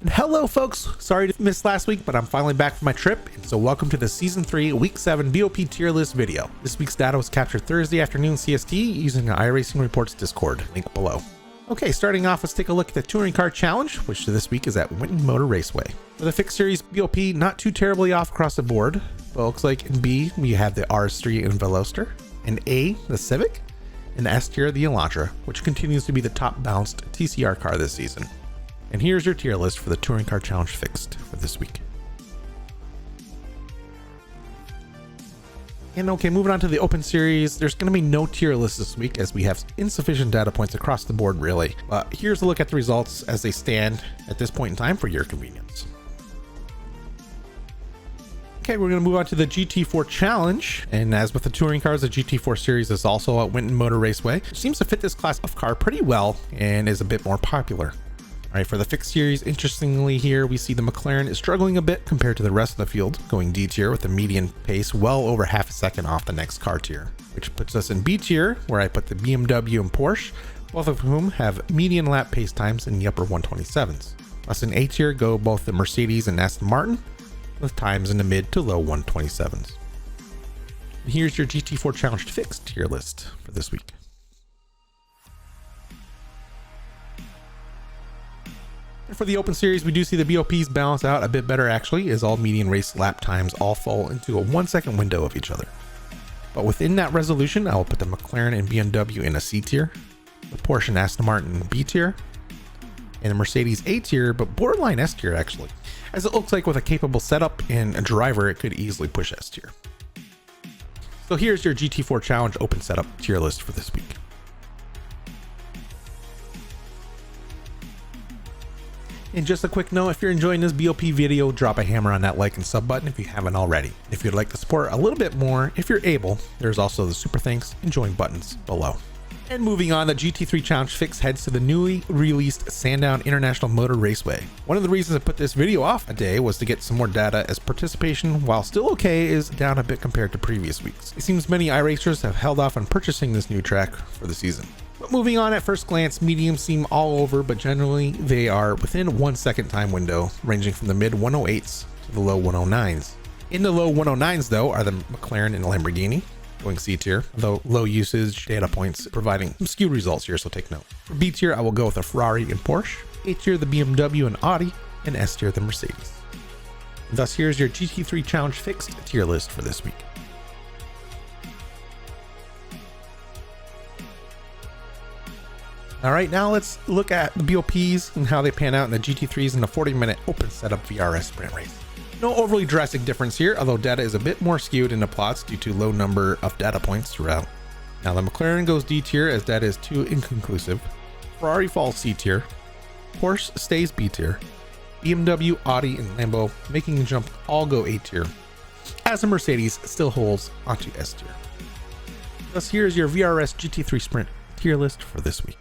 And hello folks, sorry to miss last week, but I'm finally back from my trip, and so welcome to the Season 3 Week 7 BOP tier list video. This week's data was captured Thursday afternoon CST using the iRacing Reports Discord, link below. Okay, starting off, let's take a look at the Touring Car Challenge, which this week is at Winton Motor Raceway. For the Fixed Series BOP, not too terribly off across the board, but it looks like in B, we have the RS3 and Veloster, in A, the Civic, and S tier, the Elantra, which continues to be the top balanced TCR car this season. And here's your tier list for the Touring Car Challenge Fixed for this week. And okay, moving on to the Open Series, there's going to be no tier list this week as we have insufficient data points across the board really. But here's a look at the results as they stand at this point in time for your convenience. Okay, we're going to move on to the GT4 Challenge, and as with the touring cars, the GT4 series is also at Winton Motor Raceway, which seems to fit this class of car pretty well and is a bit more popular. All right, for the Fixed Series, interestingly here, we see the McLaren is struggling a bit compared to the rest of the field, going D tier with a median pace well over half a second off the next car tier, which puts us in B tier, where I put the BMW and Porsche, both of whom have median lap pace times in the upper 127s. Plus in A tier go both the Mercedes and Aston Martin, with times in the mid to low 127s. And here's your GT4 Challenge Fixed tier list for this week. And for the Open Series, we do see the BOPs balance out a bit better actually, as all median race lap times all fall into a 1 second window of each other. But within that resolution, I will put the McLaren and BMW in a C tier, the Porsche and Aston Martin in B tier, and the Mercedes A tier, but borderline S tier actually, as it looks like with a capable setup and a driver, it could easily push S tier. So here's your GT4 Challenge Open Setup tier list for this week. And just a quick note, if you're enjoying this BOP video, drop a hammer on that like and sub button if you haven't already. If you'd like to support a little bit more, if you're able, there's also the super thanks and join buttons below. And moving on, the GT3 Challenge Fix heads to the newly released Sandown International Motor Raceway. One of the reasons I put this video off a day was to get some more data, as participation, while still okay, is down a bit compared to previous weeks. It seems many iRacers have held off on purchasing this new track for the season. But moving on, at first glance, mediums seem all over, but generally they are within 1 second time window, ranging from the mid 108s to the low 109s. In the low 109s though are the McLaren and Lamborghini, going C tier, though low usage data points providing some skewed results here, so take note. For B tier, I will go with a Ferrari and Porsche, A tier the BMW and Audi, and S tier the Mercedes. Thus here's your GT3 Challenge Fixed tier list for this week. All right, now let's look at the BOPs and how they pan out in the GT3s in the 40-minute open setup VRS Sprint race. No overly drastic difference here, although data is a bit more skewed in the plots due to low number of data points throughout. Now the McLaren goes D tier as data is too inconclusive. Ferrari falls C tier. Porsche stays B tier. BMW, Audi, and Lambo making the jump all go A tier, as the Mercedes still holds onto S tier. Thus here's your VRS GT3 Sprint tier list for this week.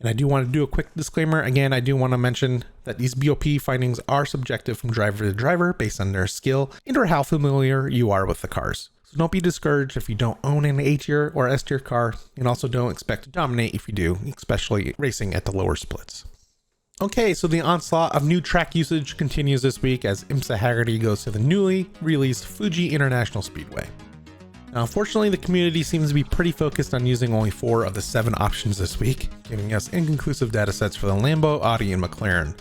And I do want to do a quick disclaimer. Again, I do want to mention that these BOP findings are subjective from driver to driver based on their skill and or how familiar you are with the cars. So don't be discouraged if you don't own an A tier or S tier car, and also don't expect to dominate if you do, especially racing at the lower splits. Okay, so the onslaught of new track usage continues this week as IMSA Hagerty goes to the newly released Fuji International Speedway. Now, unfortunately, the community seems to be pretty focused on using only 4 of the 7 options this week, giving us inconclusive data sets for the Lambo, Audi, and McLaren,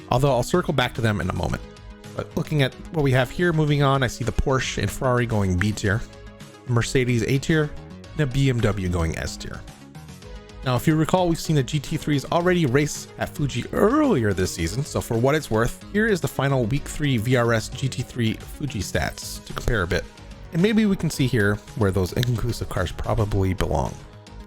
although I'll circle back to them in a moment. But looking at what we have here, moving on, I see the Porsche and Ferrari going B tier, the Mercedes A tier, and the BMW going S tier. Now, if you recall, we've seen the GT3s already race at Fuji earlier this season, so for what it's worth, here is the final Week 3 VRS GT3 Fuji stats to compare a bit. And maybe we can see here where those inconclusive cars probably belong.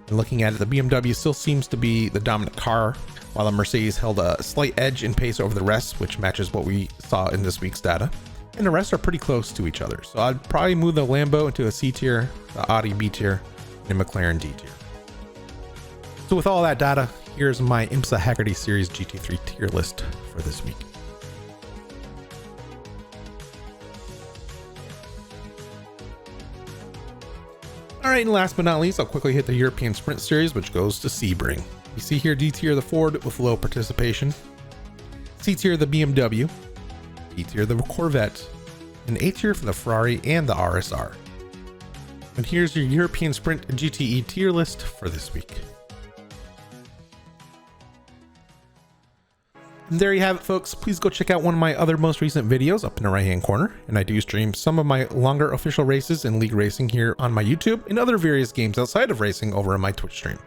And looking at it, the BMW still seems to be the dominant car, while the Mercedes held a slight edge in pace over the rest, which matches what we saw in this week's data. And the rest are pretty close to each other. So I'd probably move the Lambo into a C tier, the Audi B tier, and the McLaren D tier. So with all that data, here's my IMSA Hagerty Series GT3 tier list for this week. Alright, and last but not least, I'll quickly hit the European Sprint Series, which goes to Sebring. You see here D tier the Ford with low participation, C tier the BMW, B tier the Corvette, and A tier for the Ferrari and the RSR. And here's your European Sprint GTE tier list for this week. And there you have it, folks. Please go check out one of my other most recent videos up in the right hand corner, and I do stream some of my longer official races in league racing here on my YouTube and other various games outside of racing over on my Twitch stream.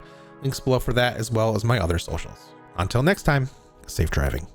Links below for that as well as my other socials. Until next time, safe driving.